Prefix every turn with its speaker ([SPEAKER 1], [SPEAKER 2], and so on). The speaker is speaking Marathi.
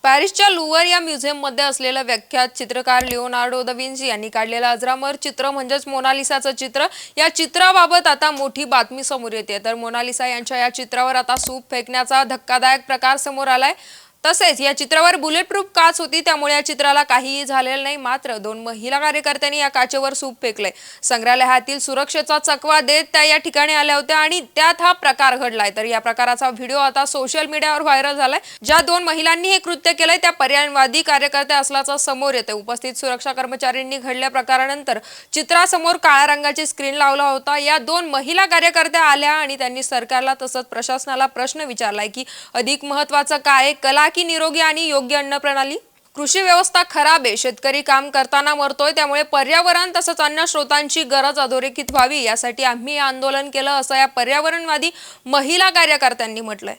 [SPEAKER 1] पॅरिसच्या लुवर या म्युझियममध्ये असलेलं विख्यात चित्रकार लिओनार्डो दा विंची यांनी काढलेलं अजरामर चित्र म्हणजेच मोनालिसाचं चित्र, या चित्राबाबत आता मोठी बातमी समोर येते। तर मोनालिसा यांच्या या चित्रावर आता सूप फेकण्याचा धक्कादायक प्रकार समोर आलाय। तसेच या चित्रावर बुलेट प्रूफ काच होती, त्यामुळे या चित्राला काहीही झालेलं नाही। मात्र दोन महिला कार्यकर्त्यांनी या काचेवर सूप फेकले। संग्रहालयातील सुरक्षेचा चकवा देत त्या या ठिकाणी आल्या होत्या आणि त्यात हा प्रकार घडलाय। तर या प्रकाराचा व्हिडिओ आता सोशल मीडियावर व्हायरल झालाय। ज्या दोन महिलांनी हे कृत्य केलंय त्या पर्यावरणवादी कार्यकर्त्या असल्याचं समोर येते। उपस्थित सुरक्षा कर्मचाऱ्यांनी घडल्या प्रकारानंतर चित्रासमोर काळ्या रंगाची स्क्रीन लावला होता। या दोन महिला कार्यकर्त्या आल्या आणि त्यांनी सरकारला तसंच प्रशासनाला प्रश्न विचारलाय की अधिक महत्त्वाचं काय, कला की निरोगी आणि योग्य अन्न प्रणाली? कृषी व्यवस्था खराब आहे, शेतकरी काम करताना मरतोय, त्यामुळे पर्यावरण तसंच अन्य स्रोतांची गरज अधोरेखित व्हावी यासाठी आम्ही आंदोलन केलं, असं या पर्यावरणवादी महिला कार्यकर्त्यांनी म्हटलंय।